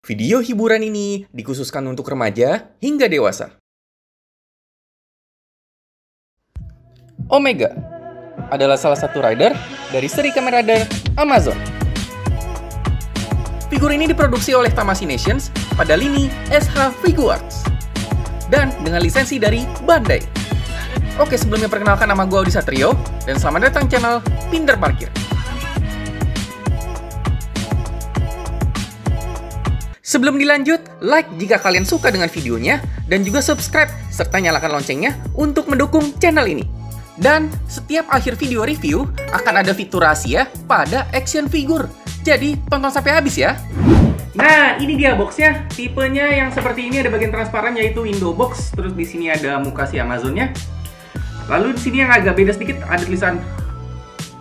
Video hiburan ini dikhususkan untuk remaja hingga dewasa. Omega adalah salah satu rider dari seri Kamen Rider Amazon. Figur ini diproduksi oleh Tamashii Nations pada lini SH Figuarts dan dengan lisensi dari Bandai. Oke, sebelumnya perkenalkan, nama gue Audi Satrio dan selamat datang channel Pinter Parkir. Sebelum dilanjut, like jika kalian suka dengan videonya, dan juga subscribe, serta nyalakan loncengnya untuk mendukung channel ini. Dan setiap akhir video review, akan ada fitur rahasia pada action figure. Jadi, tonton sampai habis ya. Nah, ini dia boxnya. Tipenya yang seperti ini, ada bagian transparan yaitu Indo box. Terus di sini ada muka si Amazonnya. Lalu di sini yang agak beda sedikit, ada tulisan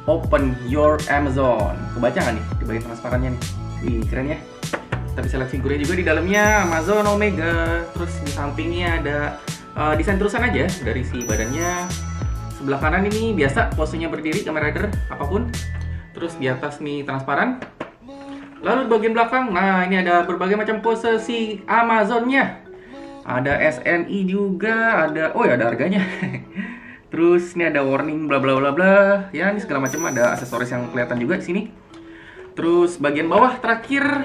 Open Your Amazon. Kebaca nggak nih di bagian transparannya nih? Wih, keren ya. Kita bisa lihat figurnya juga di dalamnya, Amazon Omega. Terus di sampingnya ada desain terusan aja dari si badannya. Sebelah kanan ini biasa posenya berdiri Kamen Rider apapun. Terus di atas nih transparan. Lalu di bagian belakang, nah ini ada berbagai macam pose si Amazonnya. Ada SNI juga, ada ada harganya. Terus ini ada warning bla bla bla bla. Ya, ini segala macam, ada aksesoris yang kelihatan juga di sini. Terus bagian bawah terakhir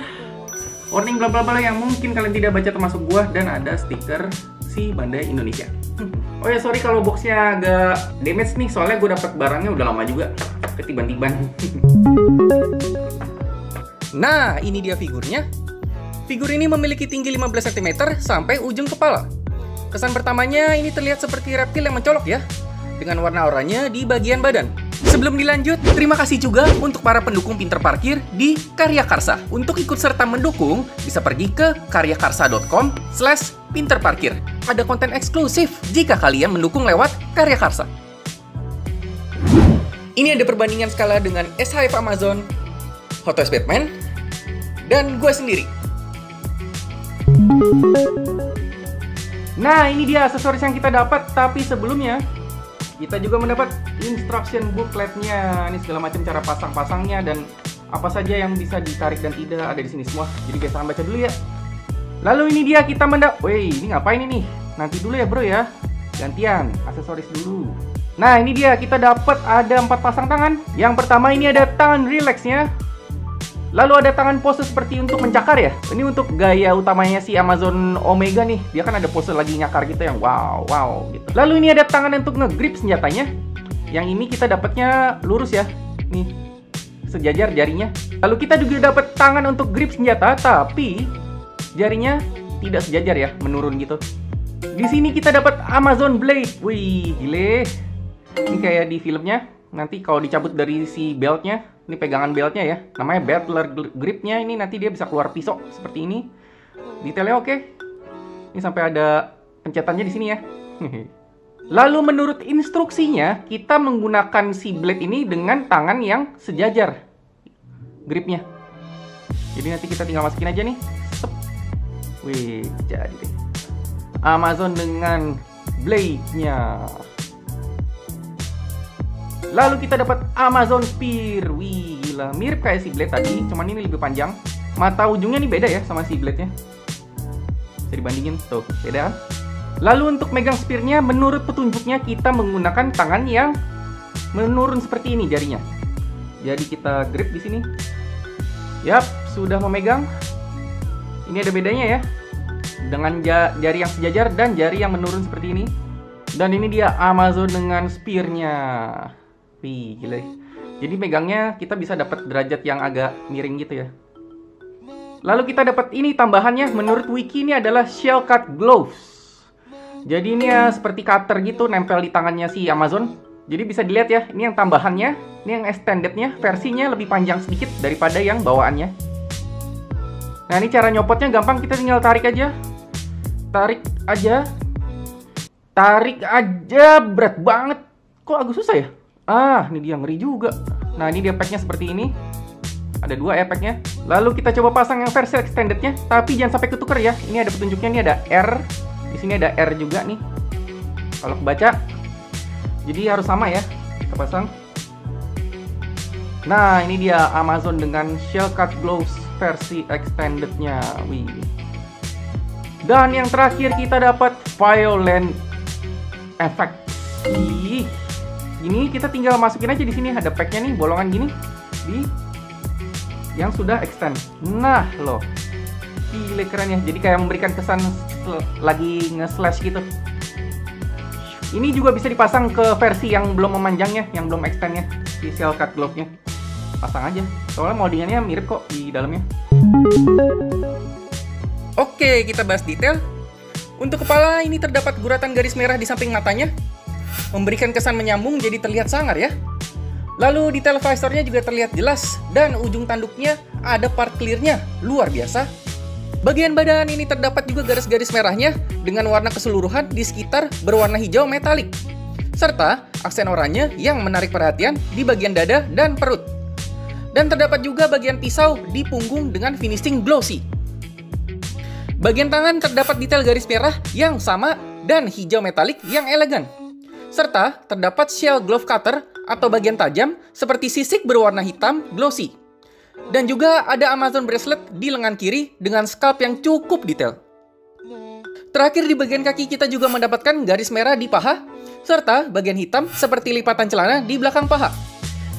warning bla bla bla yang mungkin kalian tidak baca termasuk gua, dan ada stiker si Bandai Indonesia. Oh ya, sorry kalau boxnya agak damage nih, soalnya gue dapet barangnya udah lama juga, ketiban-tiban. Nah, ini dia figurnya. Figur ini memiliki tinggi 15 cm sampai ujung kepala. Kesan pertamanya ini terlihat seperti reptil yang mencolok ya, dengan warna oranye di bagian badan. Sebelum dilanjut, terima kasih juga untuk para pendukung Pinter Parkir di Karya Karsa. Untuk ikut serta mendukung, bisa pergi ke karyakarsa.com/pinterparkir. Ada konten eksklusif jika kalian mendukung lewat Karya Karsa. Ini ada perbandingan skala dengan SHF Amazon, Hot Toys Batman, dan gue sendiri. Nah, ini dia aksesoris yang kita dapat, tapi sebelumnya kita juga mendapat instruction bookletnya. Ini segala macam cara pasang-pasangnya dan apa saja yang bisa ditarik dan tidak ada di sini semua. Jadi biasakan baca dulu ya. Lalu ini dia kita ini ngapain ini? Nanti dulu ya bro ya. Gantian, aksesoris dulu. Nah, ini dia kita dapat ada 4 pasang tangan. Yang pertama ini ada tangan relaxnya. Lalu ada tangan pose seperti untuk mencakar ya. Ini untuk gaya utamanya si Amazon Omega nih. Dia kan ada pose lagi nyakar gitu yang wow gitu. Lalu ini ada tangan untuk nge-grip senjatanya. Yang ini kita dapatnya lurus ya. Nih, sejajar jarinya. Lalu kita juga dapat tangan untuk grip senjata, tapi jarinya tidak sejajar ya, menurun gitu. Di sini kita dapat Amazon Blade. Wih, gile. Ini kayak di filmnya. Nanti kalau dicabut dari si beltnya, ini pegangan beltnya ya, namanya battler gripnya, ini nanti dia bisa keluar pisau seperti ini. Detailnya oke. Ini sampai ada pencetannya di sini ya. Lalu menurut instruksinya, kita menggunakan si blade ini dengan tangan yang sejajar gripnya. Jadi nanti kita tinggal masukin aja nih. Sep. Wih, jadi deh. Amazon dengan blade-nya. Lalu kita dapat Amazon Spear. Wih, gila. Mirip kayak si blade tadi, cuman ini lebih panjang. Mata ujungnya nih beda ya sama si blade-nya. Bisa dibandingin, tuh, beda kan? Lalu untuk megang spear-nya, menurut petunjuknya kita menggunakan tangan yang menurun seperti ini jarinya. Jadi kita grip di sini. Yap, sudah memegang. Ini ada bedanya ya. Dengan jari yang sejajar dan jari yang menurun seperti ini. Dan ini dia Amazon dengan spear-nya. Wih, gila. Jadi megangnya kita bisa dapat derajat yang agak miring gitu ya. Lalu kita dapat ini tambahannya, menurut wiki ini adalah shell cut gloves. Jadi ini ya seperti cutter gitu, nempel di tangannya si Amazon. Jadi bisa dilihat ya, ini yang tambahannya, ini yang extendednya, versinya lebih panjang sedikit daripada yang bawaannya. Nah, ini cara nyopotnya gampang, kita tinggal tarik aja. Tarik aja, berat banget. Kok agak susah ya? Ah, ini dia, ngeri juga. Nah, ini dia packnya seperti ini. Ada 2 ya packnya. Lalu kita coba pasang yang versi extendednya, tapi jangan sampai ketuker ya. Ini ada petunjuknya, ini ada R. Di sini ada R juga nih. Kalau kebaca. Jadi harus sama ya. Kita pasang. Nah, ini dia Amazon dengan shell cut gloves. versi extendednya. Wih. Dan yang terakhir kita dapat violent effect. Ih. Ini kita tinggal masukin aja di sini, ada packnya nih, bolongan gini di yang sudah extend. Nah loh, gile keren ya. Jadi kayak memberikan kesan lagi nge-slash gitu. Ini juga bisa dipasang ke versi yang belum memanjangnya, yang belum extendnya, si shell cut glove-nya. Pasang aja, soalnya moldingannya mirip kok di dalamnya. Oke, kita bahas detail. Untuk kepala ini terdapat guratan garis merah di samping matanya, memberikan kesan menyambung jadi terlihat sangar ya. Lalu detail visornya juga terlihat jelas, dan ujung tanduknya ada part clear-nya, luar biasa. Bagian badan ini terdapat juga garis-garis merahnya dengan warna keseluruhan di sekitar berwarna hijau metalik, serta aksen oranye yang menarik perhatian di bagian dada dan perut. Dan terdapat juga bagian pisau di punggung dengan finishing glossy. Bagian tangan terdapat detail garis merah yang sama dan hijau metalik yang elegan. Serta terdapat shell glove cutter atau bagian tajam seperti sisik berwarna hitam glossy. Dan juga ada Amazon bracelet di lengan kiri dengan scalp yang cukup detail. Terakhir di bagian kaki kita juga mendapatkan garis merah di paha, serta bagian hitam seperti lipatan celana di belakang paha.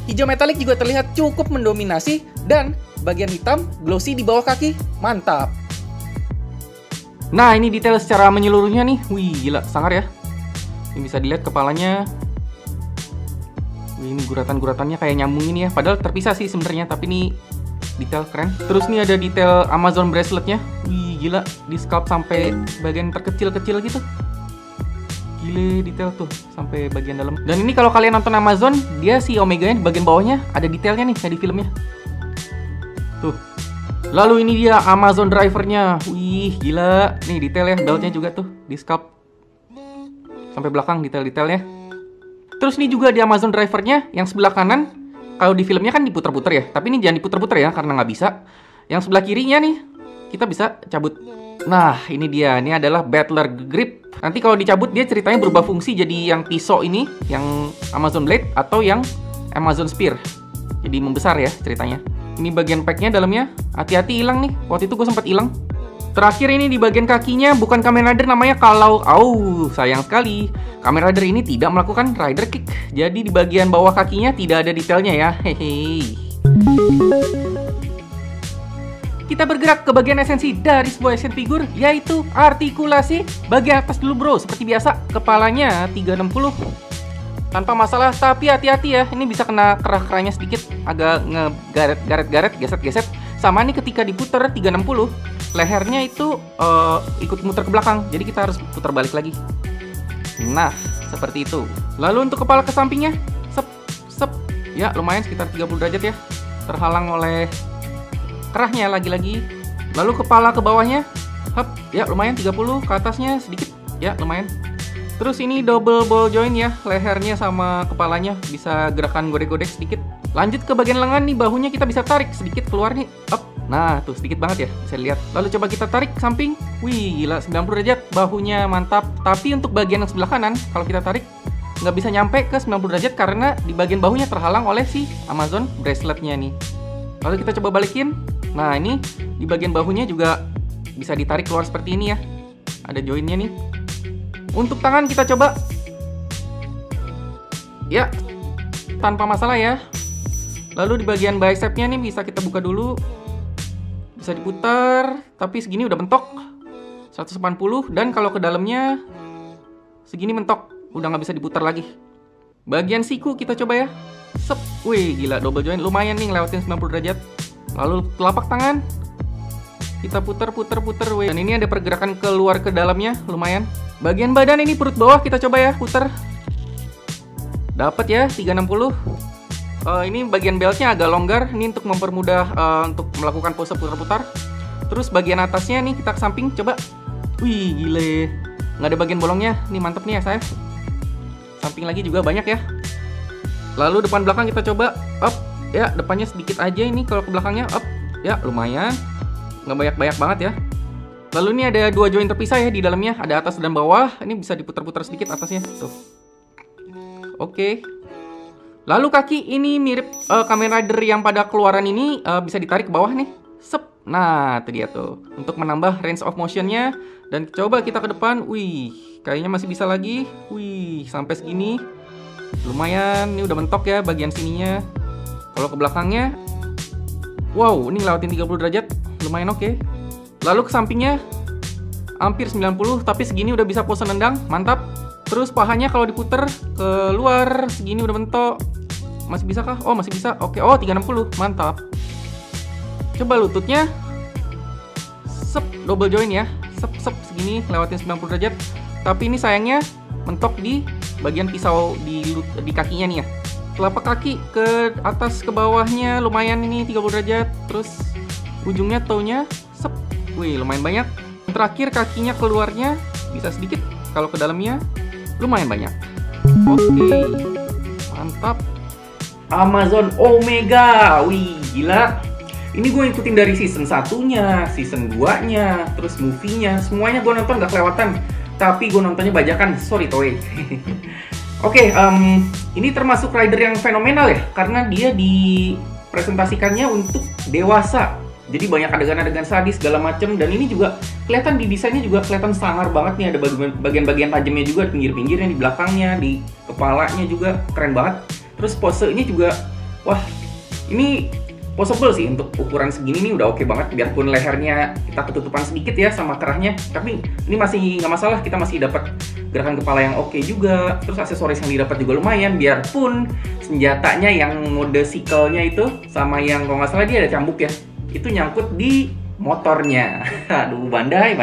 Hijau metalik juga terlihat cukup mendominasi dan bagian hitam glossy di bawah kaki, mantap. Nah ini detail secara menyeluruhnya nih, wih gila, sangar ya. Ini bisa dilihat kepalanya. Wih, ini guratan-guratannya kayak nyambungin ya. Padahal terpisah sih sebenarnya, tapi ini detail keren. Terus nih ada detail Amazon braceletnya. Wih, gila, di scalp sampai bagian terkecil-kecil gitu. Gile detail tuh sampai bagian dalam. Dan ini kalau kalian nonton Amazon, dia si Omega-nya di bagian bawahnya ada detailnya nih kayak di filmnya. Tuh. Lalu ini dia Amazon drivernya. Wih, gila. Nih detail ya, beltnya juga tuh di scalp sampai belakang detail-detailnya. Terus ini juga di Amazon drivernya yang sebelah kanan. Kalau di filmnya kan diputer-puter ya, tapi ini jangan diputer-puter ya karena nggak bisa. Yang sebelah kirinya nih kita bisa cabut. Nah ini dia, ini adalah Battler Grip. Nanti kalau dicabut dia ceritanya berubah fungsi jadi yang pisau ini, yang Amazon Blade, atau yang Amazon Spear. Jadi membesar ya ceritanya. Ini bagian packnya dalamnya, hati-hati hilang nih. Waktu itu gue sempat hilang. Terakhir ini di bagian kakinya bukan Kamen Rider namanya kalau, sayang sekali. Kamen Rider ini tidak melakukan Rider Kick. Jadi di bagian bawah kakinya tidak ada detailnya ya. Hehe. Kita bergerak ke bagian esensi dari sebuah action figure, yaitu artikulasi. Bagian atas dulu bro, seperti biasa. Kepalanya 360. Tanpa masalah, tapi hati-hati ya. Ini bisa kena kerah-kerahnya sedikit, agak ngegaret-garet, geset-geset. Sama nih ketika diputer 360, lehernya itu ikut muter ke belakang. Jadi kita harus putar balik lagi. Nah, seperti itu. Lalu untuk kepala ke sampingnya, sep. Ya, lumayan sekitar 30 derajat ya. Terhalang oleh kerahnya lagi-lagi. Lalu kepala ke bawahnya, ya lumayan 30, ke atasnya sedikit. Ya, lumayan. Terus ini double ball joint ya, lehernya sama kepalanya bisa gerakan godek-godek sedikit. Lanjut ke bagian lengan nih, bahunya kita bisa tarik sedikit keluar nih, up. Nah, tuh sedikit banget ya, bisa lihat. Lalu coba kita tarik ke samping. Wih, gila 90 derajat, bahunya mantap. Tapi untuk bagian yang sebelah kanan, kalau kita tarik nggak bisa nyampe ke 90 derajat karena di bagian bahunya terhalang oleh si Amazon braceletnya nih. Lalu kita coba balikin. Nah, ini di bagian bahunya juga bisa ditarik keluar seperti ini ya. Ada joinnya nih. Untuk tangan kita coba. Ya, tanpa masalah ya. Lalu di bagian bicepnya nih bisa kita buka dulu. Bisa diputar, tapi segini udah mentok 180. Dan kalau ke dalamnya segini mentok, udah nggak bisa diputar lagi. Bagian siku kita coba ya. Sep, wih gila double joint, lumayan nih ngelewatin 90 derajat. Lalu telapak tangan kita putar, wih. Dan ini ada pergerakan keluar ke dalamnya, lumayan. Bagian badan ini perut bawah kita coba ya, putar. Dapat ya 360. Ini bagian beltnya agak longgar, ini untuk mempermudah untuk melakukan pose putar-putar. Terus bagian atasnya nih kita ke samping, coba. Wih gile, nggak ada bagian bolongnya, nih mantep nih ya saya. Samping lagi juga banyak ya. Lalu depan belakang kita coba, up. Ya depannya sedikit aja ini, kalau ke belakangnya up. Ya lumayan, nggak banyak-banyak banget ya. Lalu ini ada dua join terpisah ya di dalamnya, ada atas dan bawah. Ini bisa diputar-putar sedikit atasnya, tuh. Oke. Lalu kaki ini mirip Kamen Rider yang pada keluaran ini, bisa ditarik ke bawah nih. Sep. Nah, itu dia tuh. Untuk menambah range of motionnya. Dan coba kita ke depan. Wih, kayaknya masih bisa lagi. Wih, sampai segini. Lumayan, ini udah mentok ya bagian sininya. Kalau ke belakangnya, wow, ini lewatin 30 derajat. Lumayan oke. Lalu ke sampingnya, hampir 90, tapi segini udah bisa pose nendang. Mantap. Terus pahanya kalau diputer ke luar, segini udah mentok. Masih bisa kah? Oh, masih bisa. Oke, oh 360. Mantap. Coba lututnya. Sep, double join ya. Sep, segini lewatin 90 derajat. Tapi ini sayangnya mentok di bagian pisau di kakinya nih ya. Telapak kaki ke atas ke bawahnya lumayan ini 30 derajat. Terus ujungnya toe-nya sep. Wih, lumayan banyak. Terakhir kakinya keluarnya bisa sedikit. Kalau ke dalamnya lumayan banyak. Oke. Mantap. Amazon Omega. Wih, gila. Ini gue ikutin dari season 1-nya, season 2-nya, terus movie-nya. Semuanya gue nonton gak kelewatan. Tapi gue nontonnya bajakan. Sorry, Toei. Oke, ini termasuk rider yang fenomenal ya. Karena dia dipresentasikannya untuk dewasa. Jadi banyak adegan-adegan sadis segala macem. Dan ini juga kelihatan di desainnya juga kelihatan sangar banget nih. Ada bagian-bagian tajamnya juga di pinggir-pinggirnya, di belakangnya, di kepalanya juga. Keren banget. Terus posenya juga, wah, ini possible sih untuk ukuran segini nih udah oke banget. Biarpun lehernya kita ketutupan sedikit ya sama kerahnya, tapi ini masih nggak masalah, kita masih dapat gerakan kepala yang oke juga. Terus aksesoris yang didapat juga lumayan, biarpun senjatanya yang mode sikelnya itu sama yang kalau nggak salah dia ada cambuk ya, itu nyangkut di motornya. Aduh, bandai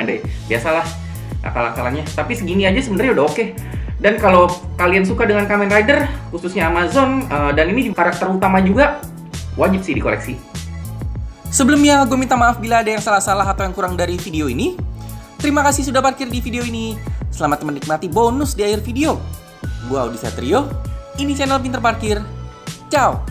biasalah akal-akalannya. Tapi segini aja sebenarnya udah oke. Dan kalau kalian suka dengan Kamen Rider khususnya Amazon, dan ini karakter utama juga, wajib sih dikoleksi. Sebelumnya, gue minta maaf bila ada yang salah-salah atau yang kurang dari video ini. Terima kasih sudah parkir di video ini. Selamat menikmati bonus di akhir video. Gue Audi Satrio, ini channel Pinter Parkir. Ciao!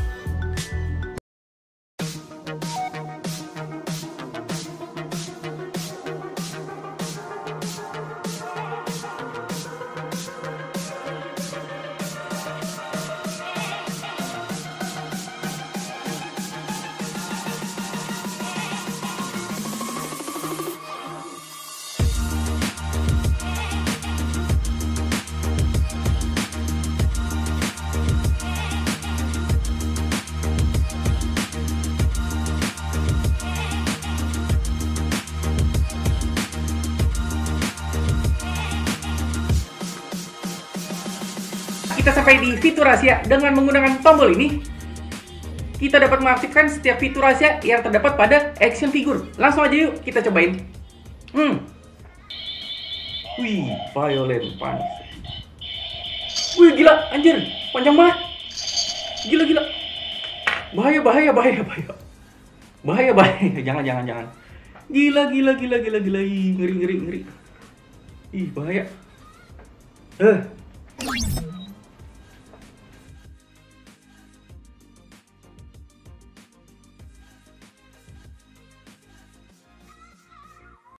Kita sampai di fitur rahasia. Dengan menggunakan tombol ini, kita dapat mengaktifkan setiap fitur rahasia yang terdapat pada action figure. Langsung aja yuk kita cobain. Wih, violent punch. Wih, gila, anjir, panjang banget. Gila. Bahaya. Jangan. Gila. Ih, ngeri. Ih, bahaya.